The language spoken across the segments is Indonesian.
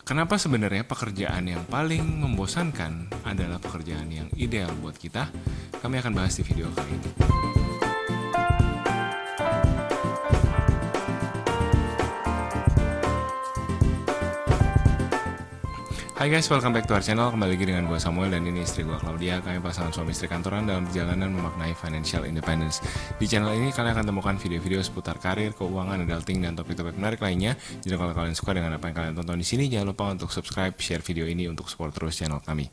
Kenapa sebenarnya pekerjaan yang paling membosankan adalah pekerjaan yang ideal buat kita? Kami akan bahas di video kali ini. Hai guys, welcome back to our channel. Kembali lagi dengan gue Samuel dan ini istri gue Claudia. Kami pasangan suami istri kantoran dalam perjalanan memaknai financial independence. Di channel ini kalian akan temukan video-video seputar karir, keuangan, adulting, dan topik-topik menarik lainnya. Jadi kalau kalian suka dengan apa yang kalian tonton di sini, jangan lupa untuk subscribe, share video ini untuk support terus channel kami.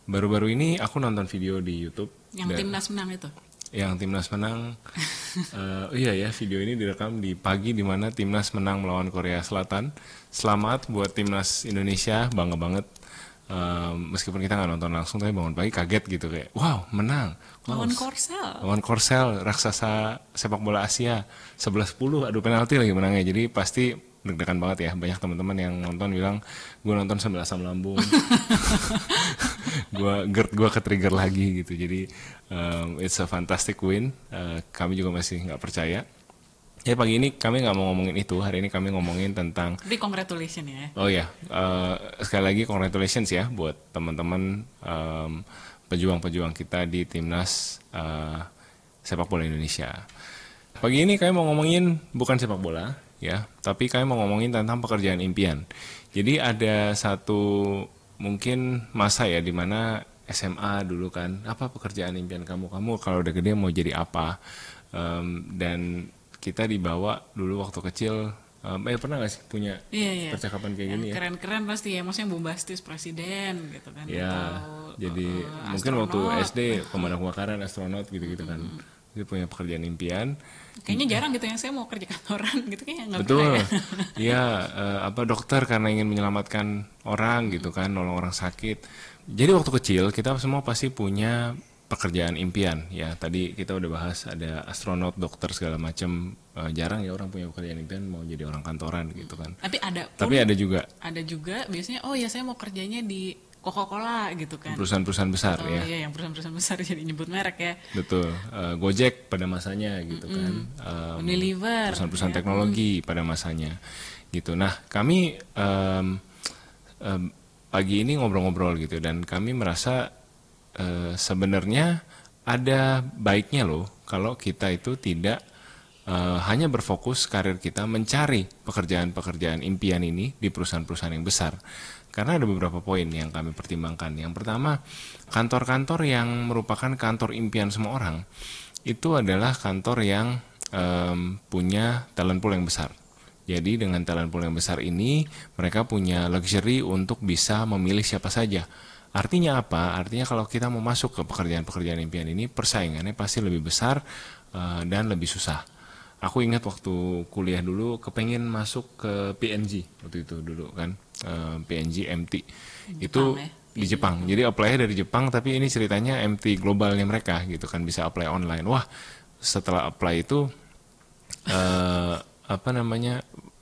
Baru-baru ini aku nonton video di YouTube yang timnas menang itu. Yang timnas menang. Iya ya, video ini direkam di pagi di mana timnas menang melawan Korea Selatan. Selamat buat timnas Indonesia, bangga banget. Meskipun kita nggak nonton langsung, tapi bangun pagi kaget gitu kayak, wow menang. Wow, lawan Korsel, raksasa sepak bola Asia. 11-10, adu penalti lagi menangnya. Jadi pasti deg-degan banget ya. Banyak teman-teman yang nonton bilang, gue nonton sambil asam lambung. gue ke-trigger lagi gitu. Jadi it's a fantastic win. Kami juga masih nggak percaya. Ya pagi ini kami nggak mau ngomongin itu. Hari ini kami ngomongin tentang. Tapi congratulations ya. Oh ya, sekali lagi congratulations ya buat teman-teman pejuang-pejuang kita di timnas sepak bola Indonesia. Pagi ini kami mau ngomongin bukan sepak bola ya, tapi kami mau ngomongin tentang pekerjaan impian. Jadi ada satu mungkin masa ya di mana SMA dulu kan, apa pekerjaan impian kamu kalau udah gede mau jadi apa, dan kita dibawa dulu waktu kecil. Pernah gak sih punya percakapan kayak gini ya? Keren-keren pasti ya, maksudnya bombastis presiden gitu kan. Ya, atau, jadi mungkin waktu SD pemadam kebakaran, astronot gitu-gitu kan. Itu punya pekerjaan impian. Kayaknya jarang gitu yang saya mau kerja kantoran gitu, kayaknya nggak betul pernah ya. Apa dokter karena ingin menyelamatkan orang gitu kan, nolong orang sakit. Jadi waktu kecil kita semua pasti punya pekerjaan impian ya. Tadi kita udah bahas ada astronot, dokter segala macam. Jarang ya orang punya pekerjaan impian mau jadi orang kantoran gitu kan. Tapi ada juga biasanya, oh ya saya mau kerjanya di Coca-Cola gitu kan. Perusahaan-perusahaan besar ya. Iya, yang perusahaan-perusahaan besar, jadi nyebut merek ya. Betul. Gojek pada masanya gitu kan. Unilever. Perusahaan-perusahaan teknologi pada masanya gitu. Nah, kami pagi ini ngobrol-ngobrol gitu dan kami merasa sebenarnya ada baiknya loh kalau kita itu tidak hanya berfokus karir kita mencari pekerjaan-pekerjaan impian ini di perusahaan-perusahaan yang besar. Karena ada beberapa poin yang kami pertimbangkan. Yang pertama, kantor-kantor yang merupakan kantor impian semua orang itu adalah kantor yang punya talent pool yang besar. Jadi dengan talent pool yang besar ini mereka punya luxury untuk bisa memilih siapa saja. Artinya apa? Artinya kalau kita mau masuk ke pekerjaan-pekerjaan impian ini, persaingannya pasti lebih besar dan lebih susah. Aku ingat waktu kuliah dulu kepengen masuk ke PNG waktu itu dulu kan, PNG MT itu di Jepang. Jadi apply dari Jepang, tapi ini ceritanya MT globalnya mereka gitu kan, bisa apply online. Wah, setelah apply itu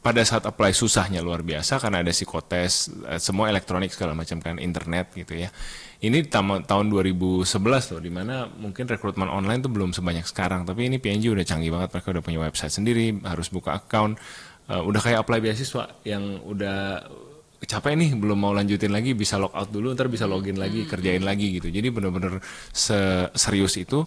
pada saat apply susahnya luar biasa karena ada psikotes, semua elektronik segala macam kan, internet gitu ya. Ini tahun 2011 loh, dimana mungkin rekrutmen online tuh belum sebanyak sekarang, tapi ini PNG udah canggih banget, mereka udah punya website sendiri, harus buka account, udah kayak apply beasiswa yang udah capek nih belum mau lanjutin lagi, bisa log out dulu, ntar bisa login lagi, kerjain lagi gitu. Jadi bener-bener serius itu.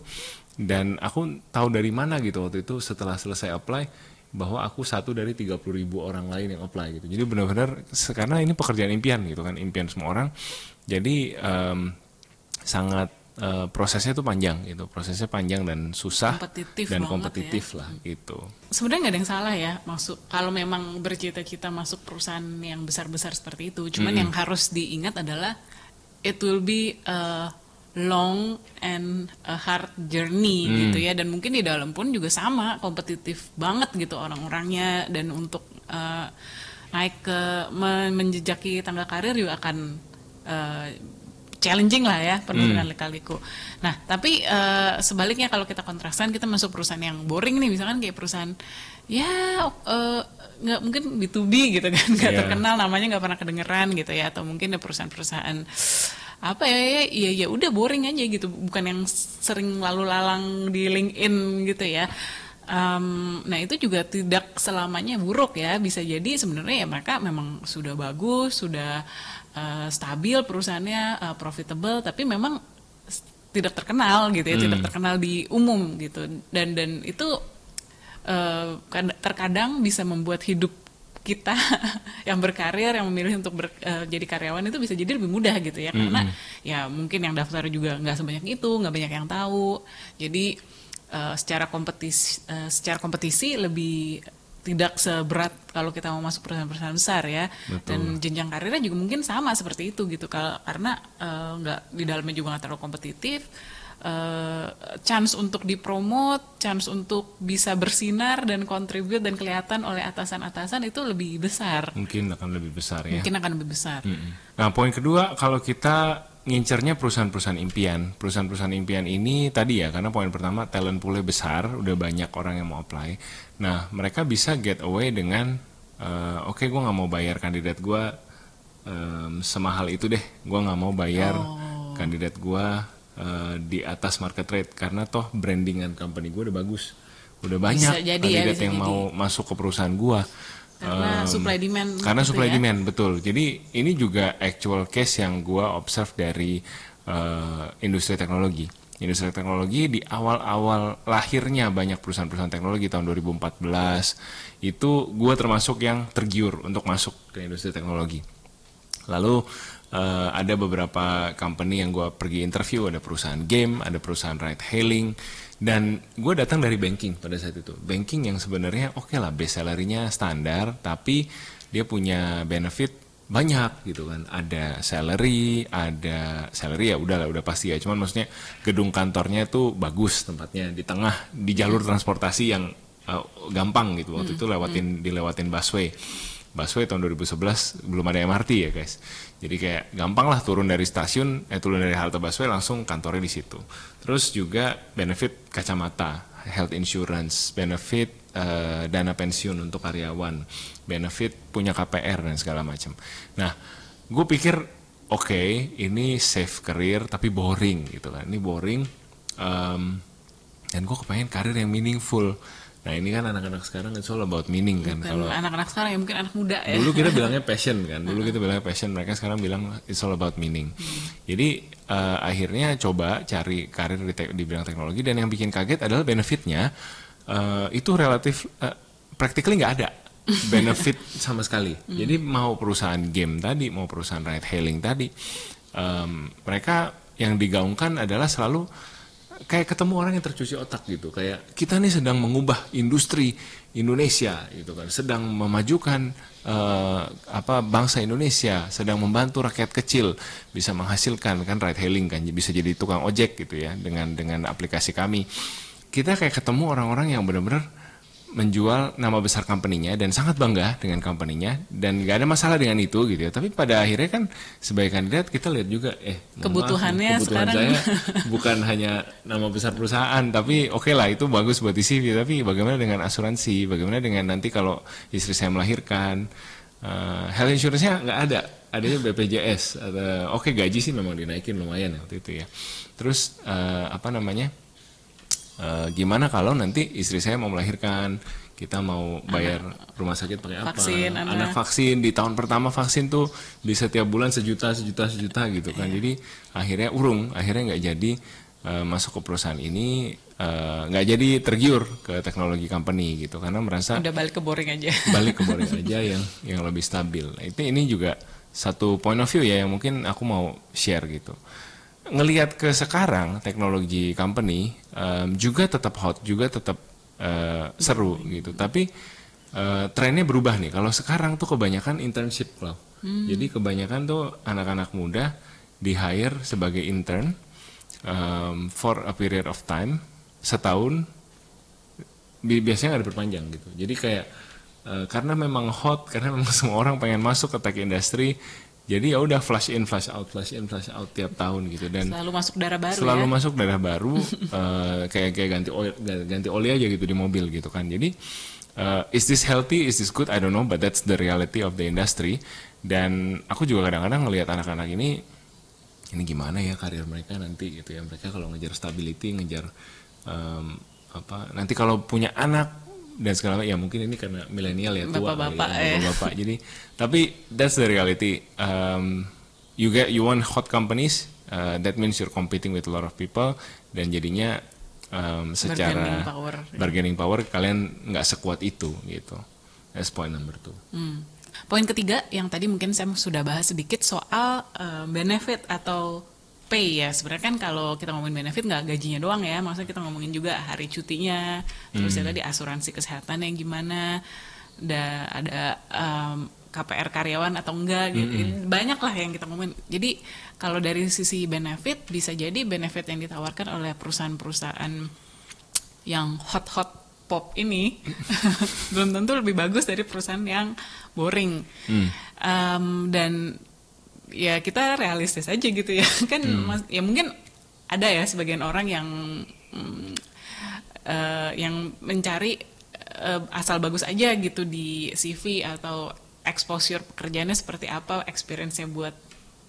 Dan aku tahu dari mana gitu waktu itu setelah selesai apply bahwa aku satu dari 30.000 orang lain yang apply gitu. Jadi benar-benar karena ini pekerjaan impian gitu kan, impian semua orang. Jadi sangat prosesnya tuh panjang gitu, prosesnya panjang dan susah dan kompetitif ya. Lah gitu. Sebenarnya nggak ada yang salah ya, kalau memang bercita-cita masuk perusahaan yang besar-besar seperti itu. Cuman yang harus diingat adalah it will be long and a hard journey gitu ya, dan mungkin di dalam pun juga sama kompetitif banget gitu orang-orangnya, dan untuk naik ke menjejaki tangga karir juga akan challenging lah ya, penuh dengan lika-liku. Nah tapi sebaliknya kalau kita kontraskan, kita masuk perusahaan yang boring nih, misalkan kayak perusahaan ya nggak mungkin B2B gitu kan, nggak terkenal, namanya nggak pernah kedengeran gitu ya, atau mungkin ada perusahaan-perusahaan apa ya udah boring aja gitu, bukan yang sering lalu lalang di LinkedIn gitu ya. Nah itu juga tidak selamanya buruk ya, bisa jadi sebenarnya ya mereka memang sudah bagus, sudah stabil perusahaannya, profitable, tapi memang tidak terkenal gitu ya, tidak terkenal di umum gitu, dan itu terkadang bisa membuat hidup kita yang berkarir, yang memilih untuk jadi karyawan itu bisa jadi lebih mudah gitu ya, karena ya mungkin yang daftar juga nggak sebanyak itu, nggak banyak yang tahu, jadi secara kompetisi lebih tidak seberat kalau kita mau masuk perusahaan-perusahaan besar ya. Betul. Dan jenjang karirnya juga mungkin sama seperti itu gitu, karena nggak di dalamnya juga nggak terlalu kompetitif. Chance untuk dipromot, chance untuk bisa bersinar dan contribute dan kelihatan oleh atasan-atasan itu lebih besar. Mungkin akan lebih besar ya. Mungkin akan lebih besar. Nah, poin kedua, kalau kita ngincernya perusahaan-perusahaan impian. Perusahaan-perusahaan impian ini tadi ya, karena poin pertama talent pool-nya besar, udah banyak orang yang mau apply. Nah, mereka bisa get away dengan, oke, gue nggak mau bayar kandidat gue semahal itu deh. Gue nggak mau bayar kandidat gue di atas market rate, karena toh brandingan company gue udah bagus. Udah banyak kandidat yang mau masuk ke perusahaan gue. Karena supply demand. Karena gitu supply ya? demand, betul. Jadi ini juga actual case yang gue observe dari industri teknologi. Industri teknologi di awal-awal lahirnya banyak perusahaan-perusahaan teknologi tahun 2014 itu gue termasuk yang tergiur untuk masuk ke industri teknologi. Lalu ada beberapa company yang gue pergi interview, ada perusahaan game, ada perusahaan ride hailing. Dan gue datang dari banking pada saat itu. Banking yang sebenarnya oke lah, base salary-nya standar, tapi dia punya benefit banyak gitu kan. Ada salary ya udah pasti ya. Cuman maksudnya gedung kantornya tuh bagus tempatnya di tengah, di jalur transportasi yang gampang gitu. Waktu itu dilewatin busway. Busway tahun 2011 belum ada MRT ya guys. Jadi kayak gampang lah turun dari halte busway langsung kantornya di situ. Terus juga benefit kacamata, health insurance, benefit dana pensiun untuk karyawan, benefit punya KPR dan segala macam. Nah, gue pikir oke, ini safe career tapi boring gitu kan. Ini boring dan gue kepengen karir yang meaningful. Nah ini kan anak-anak sekarang it's all about meaning kan. Kalau anak-anak sekarang ya mungkin anak muda ya. Dulu kita bilangnya passion kan. Mereka sekarang bilang it's all about meaning. Jadi akhirnya coba cari karir di bidang teknologi, dan yang bikin kaget adalah benefitnya itu relatif practically nggak ada benefit sama sekali. Jadi mau perusahaan game tadi, mau perusahaan ride hailing tadi, mereka yang digaungkan adalah selalu kayak ketemu orang yang tercuci otak gitu, kayak kita nih sedang mengubah industri Indonesia gitu kan, sedang memajukan bangsa Indonesia, sedang membantu rakyat kecil bisa menghasilkan kan, ride hailing kan bisa jadi tukang ojek gitu ya dengan aplikasi kami. Kita kayak ketemu orang-orang yang benar-benar menjual nama besar company-nya dan sangat bangga dengan company-nya dan nggak ada masalah dengan itu gitu ya. Tapi pada akhirnya kan sebagai kandidat kita lihat juga kebutuhan sekarang saya bukan hanya nama besar perusahaan, tapi oke lah itu bagus buat di CV, tapi bagaimana dengan asuransi, bagaimana dengan nanti kalau istri saya melahirkan, health insurance-nya nggak ada, adanya BPJS. Oke, gaji sih memang dinaikin lumayan waktu itu ya. Terus gimana kalau nanti istri saya mau melahirkan, kita mau bayar rumah sakit pakai apa? Anak vaksin di tahun pertama vaksin tuh bisa tiap bulan sejuta gitu kan. Jadi akhirnya nggak jadi masuk ke perusahaan ini, nggak jadi tergiur ke teknologi company gitu karena merasa udah balik ke boring aja yang lebih stabil. Nah, ini juga satu point of view ya yang mungkin aku mau share gitu. Ngelihat ke sekarang teknologi company juga tetap hot, juga tetap seru gitu. Tapi trennya berubah nih. Kalau sekarang tuh kebanyakan internship loh. Jadi kebanyakan tuh anak-anak muda di hire sebagai intern for a period of time, setahun, biasanya nggak diperpanjang gitu. Jadi kayak karena memang hot, karena memang semua orang pengen masuk ke tech industry. Jadi ya udah flash in flash out tiap tahun gitu, dan selalu masuk darah baru. Masuk darah baru, kayak ganti oli aja gitu di mobil gitu kan. Jadi is this healthy, is this good, I don't know, but that's the reality of the industry. Dan aku juga kadang-kadang ngelihat anak-anak ini gimana ya karir mereka nanti gitu ya. Mereka kalau ngejar stability, ngejar nanti kalau punya anak dan segala macam, ya mungkin ini karena milenial ya, tua kali Bapak-bapak, ya, bapak. Jadi tapi that's the reality. You want hot companies, that means you're competing with a lot of people, dan jadinya secara bargaining power kalian nggak sekuat itu gitu. That's point number 2. Poin ketiga yang tadi mungkin saya sudah bahas sedikit soal benefit atau pay ya. Sebenarnya kan kalau kita ngomongin benefit nggak gajinya doang ya, maksudnya kita ngomongin juga hari cutinya, terus ya tadi asuransi kesehatan yang gimana, ada KPR karyawan atau enggak gitu. Banyak lah yang kita ngomongin. Jadi kalau dari sisi benefit, bisa jadi benefit yang ditawarkan oleh perusahaan-perusahaan yang hot pop ini belum tentu lebih bagus dari perusahaan yang boring. Dan ya kita realistis aja gitu ya kan. Ya mungkin ada ya sebagian orang yang mencari asal bagus aja gitu di CV atau exposure pekerjaannya seperti apa, experience-nya buat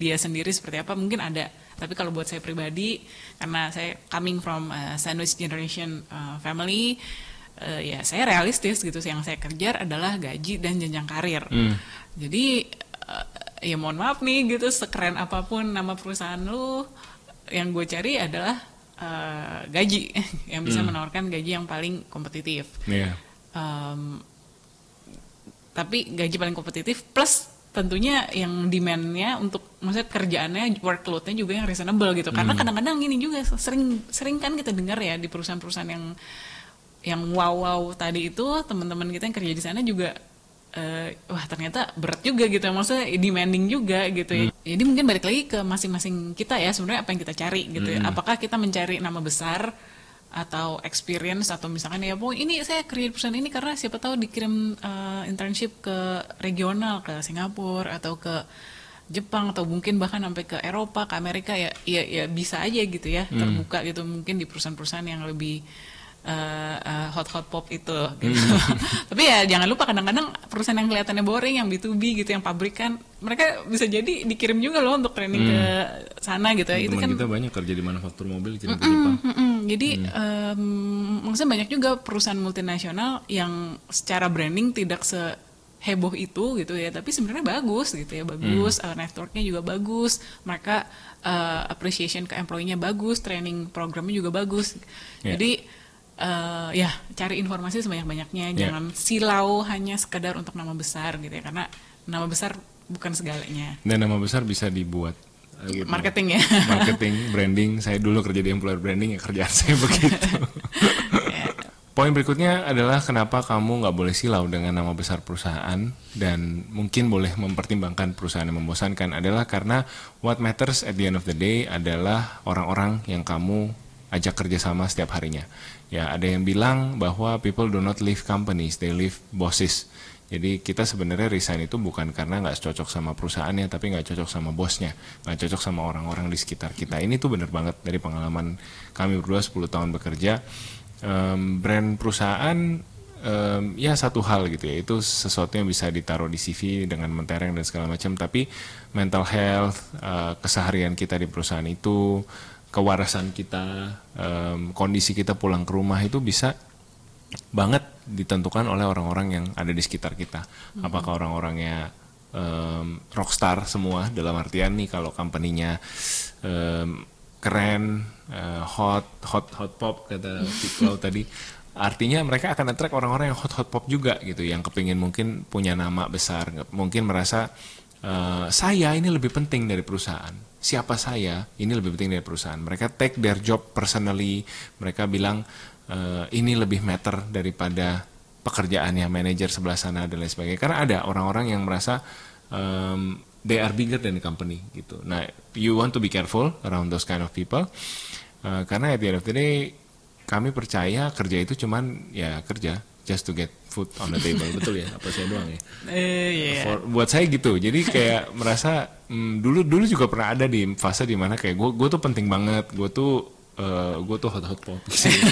dia sendiri seperti apa, mungkin ada. Tapi kalau buat saya pribadi, karena saya coming from sandwich generation family, ya saya realistis gitu. Yang saya kejar adalah gaji dan jenjang karir. Jadi ya mohon maaf nih gitu, sekeren apapun nama perusahaan lu, yang gue cari adalah gaji yang bisa menawarkan gaji yang paling kompetitif. Tapi gaji paling kompetitif plus tentunya yang demand-nya untuk, maksudnya kerjaannya, workload-nya juga yang reasonable gitu. Karena kadang-kadang gini juga, sering kan kita dengar ya di perusahaan-perusahaan yang wow tadi itu, teman-teman kita yang kerja di sana juga wah ternyata berat juga gitu, maksudnya demanding juga gitu ya. Jadi mungkin balik lagi ke masing-masing kita ya, sebenarnya apa yang kita cari gitu ya. Apakah kita mencari nama besar atau experience, atau misalkan ya ini saya kerja di perusahaan ini karena siapa tahu dikirim internship ke regional, ke Singapura atau ke Jepang, atau mungkin bahkan sampai ke Eropa, ke Amerika, ya bisa aja gitu ya, terbuka gitu mungkin di perusahaan-perusahaan yang lebih hot pop itu gitu. Tapi ya jangan lupa kadang-kadang perusahaan yang kelihatannya boring, yang B2B gitu, yang pabrikan, mereka bisa jadi dikirim juga loh untuk training ke sana gitu ya. Itu kan kita banyak kerja di manufaktur mobil kirim ke Jepang. Jadi maksudnya banyak juga perusahaan multinasional yang secara branding tidak seheboh itu gitu ya, tapi sebenarnya bagus gitu ya, bagus, networknya juga bagus, mereka appreciation ke employee-nya bagus, training programnya juga bagus. Jadi ya cari informasi sebanyak-banyaknya, jangan silau hanya sekedar untuk nama besar gitu ya, karena nama besar bukan segalanya. Dan nama besar bisa dibuat gitu. Marketing ya. Marketing, branding. Saya dulu kerja di employer branding, ya kerjaan saya begitu. Poin berikutnya adalah kenapa kamu nggak boleh silau dengan nama besar perusahaan dan mungkin boleh mempertimbangkan perusahaan yang membosankan, adalah karena what matters at the end of the day adalah orang-orang yang kamu ajak kerjasama setiap harinya. Ya, ada yang bilang bahwa people do not leave companies, they leave bosses. Jadi kita sebenarnya resign itu bukan karena nggak cocok sama perusahaannya, tapi nggak cocok sama bosnya, nggak cocok sama orang-orang di sekitar kita. Ini tuh benar banget dari pengalaman kami berdua 10 tahun bekerja. Brand perusahaan ya satu hal gitu ya, itu sesuatu yang bisa ditaruh di CV dengan mentereng dan segala macam. Tapi mental health, keseharian kita di perusahaan itu, kewarasan kita, kondisi kita pulang ke rumah itu bisa banget ditentukan oleh orang-orang yang ada di sekitar kita. Apakah orang-orangnya rockstar semua, dalam artian nih kalau company-nya keren, hot pop kata Tiklau tadi, artinya mereka akan attract orang-orang yang hot pop juga gitu, yang kepingin mungkin punya nama besar, mungkin merasa saya ini lebih penting dari perusahaan. Siapa saya ini lebih penting dari perusahaan. Mereka take their job personally. Mereka bilang ini lebih matter daripada pekerjaannya manajer sebelah sana dan lain sebagainya. Karena ada orang-orang yang merasa they are bigger than the company gitu. Nah, you want to be careful around those kind of people. Karena at the end of the day kami percaya kerja itu cuman ya kerja just to get food on the table. Betul ya? Apa saya doang ya? Buat saya gitu. Jadi kayak merasa dulu juga pernah ada di fase dimana kayak gue tuh penting banget. Gue tuh hot pop.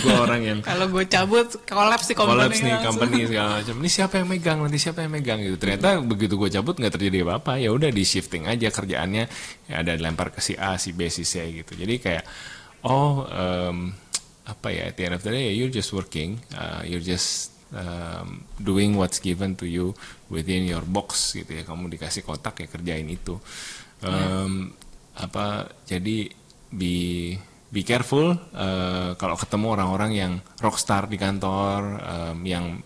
Gue orang yang kalau gue cabut kolaps nih company segala macam. Ini siapa yang megang? Nanti siapa yang megang gitu. Ternyata begitu gue cabut nggak terjadi apa-apa. Ya udah di shifting aja kerjaannya. Ya ada lempar ke si A, si B, si C gitu. Jadi kayak apa ya, at the end of the day you're just working, you're just doing what's given to you within your box gitu ya. Kamu dikasih kotak ya kerjain itu. Jadi be careful kalau ketemu orang-orang yang rockstar di kantor, yang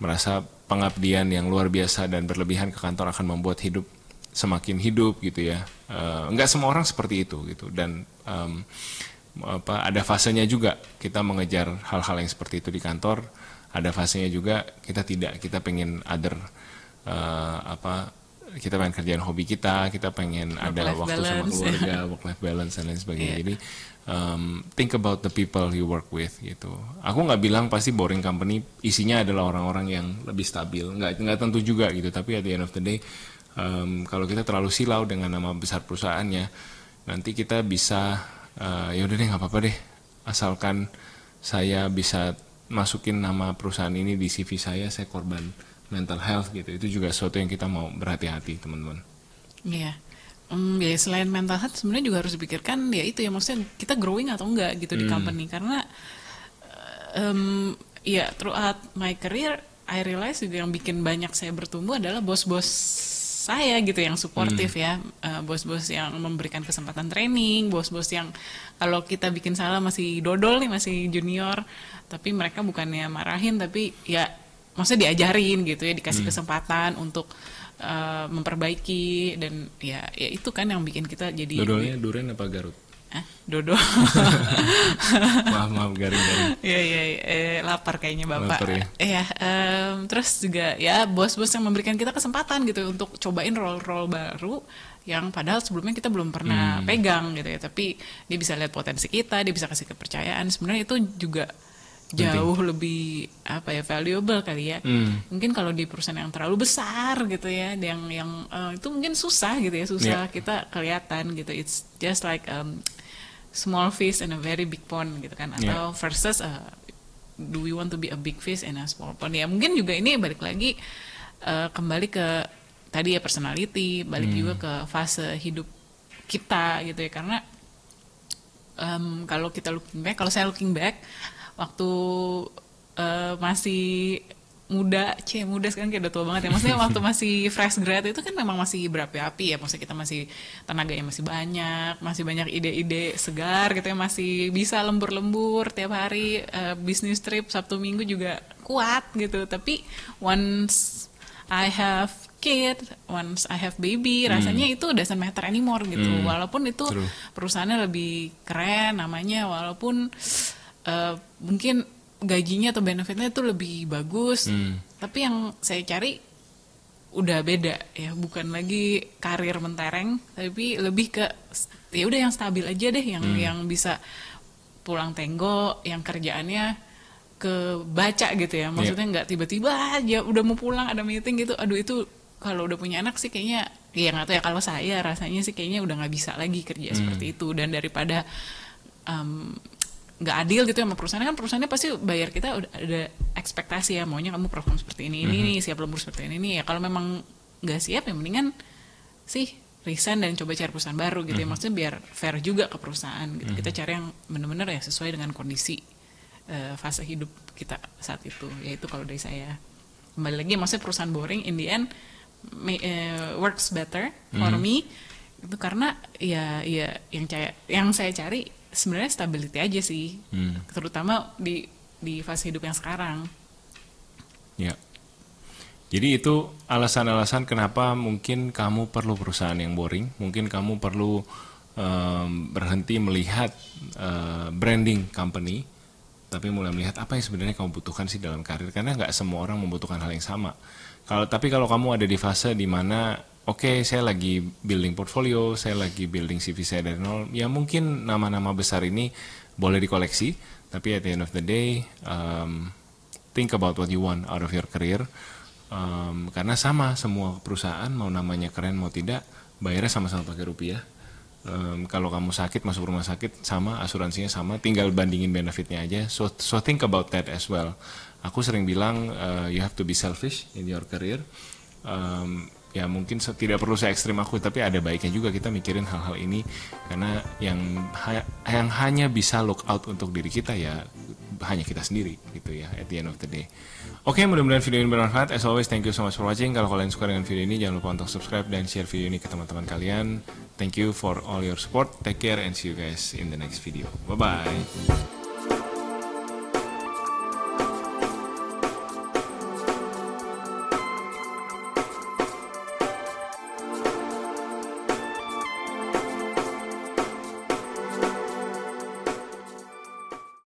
merasa pengabdian yang luar biasa dan berlebihan ke kantor akan membuat hidup semakin hidup gitu ya. Enggak semua orang seperti itu gitu, dan ada fasenya juga kita mengejar hal-hal yang seperti itu di kantor, ada fasenya juga kita tidak, kita pengen kita pengen kerjaan hobi kita pengen ada waktu sama keluarga, work life balance dan lain sebagainya. Jadi think about the people you work with gitu. Aku nggak bilang pasti boring company isinya adalah orang-orang yang lebih stabil, nggak tentu juga gitu, tapi at the end of the day kalau kita terlalu silau dengan nama besar perusahaannya, nanti kita bisa ya udah deh nggak apa-apa deh, asalkan saya bisa masukin nama perusahaan ini di CV saya korban mental health gitu. Itu juga sesuatu yang kita mau berhati-hati teman-teman. Iya. Ya selain mental health sebenarnya juga harus dipikirkan ya itu ya, maksudnya kita growing atau enggak gitu di company, karena ya throughout my career I realize juga yang bikin banyak saya bertumbuh adalah bos-bos saya gitu yang suportif ya, bos-bos yang memberikan kesempatan training, bos-bos yang kalau kita bikin salah masih dodol nih, masih junior, tapi mereka bukannya marahin tapi ya maksudnya diajarin gitu ya, dikasih kesempatan untuk memperbaiki, dan ya itu kan yang bikin kita jadi. Dodolnya Duren apa Garut? Dodol. maaf garing-garing. Iya, lapar kayaknya Bapak. Lapar, ya. Iya, terus juga ya bos-bos yang memberikan kita kesempatan gitu untuk cobain role-role baru yang padahal sebelumnya kita belum pernah pegang gitu ya, tapi dia bisa lihat potensi kita, dia bisa kasih kepercayaan. Sebenarnya itu juga jauh lebih valuable kali ya. Mungkin kalau di perusahaan yang terlalu besar gitu ya, yang itu mungkin susah gitu ya, susah kita kelihatan gitu. It's just like small fish in a very big pond gitu kan, atau versus do we want to be a big fish in a small pond. Ya mungkin juga ini balik lagi kembali ke tadi ya, personality, balik juga ke fase hidup kita gitu ya, karena kalau saya looking back waktu masih muda sekarang kayak udah tua banget ya, maksudnya waktu masih fresh grad itu kan memang masih berapi-api ya, maksudnya kita masih tenaganya masih banyak ide-ide segar gitu ya, masih bisa lembur-lembur tiap hari, bisnis trip Sabtu Minggu juga kuat gitu. Tapi once I have kid, once I have baby, rasanya itu doesn't matter anymore gitu. Walaupun itu perusahaannya lebih keren namanya, walaupun mungkin gajinya atau benefitnya itu lebih bagus, tapi yang saya cari udah beda ya, bukan lagi karir mentereng, tapi lebih ke ya udah yang stabil aja deh, yang bisa pulang tenggo, yang kerjaannya kebaca gitu ya, maksudnya nggak tiba-tiba aja udah mau pulang ada meeting gitu. Aduh, itu kalau udah punya anak sih kayaknya ya nggak tahu ya, kalau saya rasanya sih kayaknya udah nggak bisa lagi kerja seperti itu. Dan daripada nggak adil gitu ya sama perusahaan, kan perusahaannya pasti bayar kita udah ada ekspektasi ya, maunya kamu perform seperti ini nih, siap lembur seperti ini nih ya. Kalau memang nggak siap ya mendingan sih resign dan coba cari perusahaan baru gitu ya, maksudnya biar fair juga ke perusahaan gitu. Kita cari yang benar-benar ya sesuai dengan kondisi fase hidup kita saat itu. Yaitu kalau dari saya, kembali lagi maksudnya perusahaan boring in the end works better for me itu, karena ya yang saya cari sebenarnya stability aja sih, terutama di fase hidup yang sekarang. Ya. Jadi itu alasan-alasan kenapa mungkin kamu perlu perusahaan yang boring, mungkin kamu perlu berhenti melihat branding company, tapi mulai melihat apa yang sebenarnya kamu butuhkan sih dalam karir, karena nggak semua orang membutuhkan hal yang sama. Tapi kalau kamu ada di fase di mana oke, saya lagi building portfolio, saya lagi building CV saya dari nol, ya mungkin nama-nama besar ini boleh dikoleksi, tapi at the end of the day, think about what you want out of your career, karena sama semua perusahaan, mau namanya keren mau tidak, bayarnya sama-sama pakai rupiah. Kalau kamu sakit masuk rumah sakit sama, asuransinya sama, tinggal bandingin benefitnya aja. So think about that as well. Aku sering bilang you have to be selfish in your career. ya mungkin tidak perlu se ekstrim aku, tapi ada baiknya juga kita mikirin hal-hal ini, karena yang hanya bisa look out untuk diri kita ya hanya kita sendiri gitu ya at the end of the day. Oke, mudah-mudahan video ini bermanfaat. As always, thank you so much for watching. Kalau kalian suka dengan video ini, jangan lupa untuk subscribe dan share video ini ke teman-teman kalian. Thank you for all your support. Take care and see you guys in the next video. Bye bye.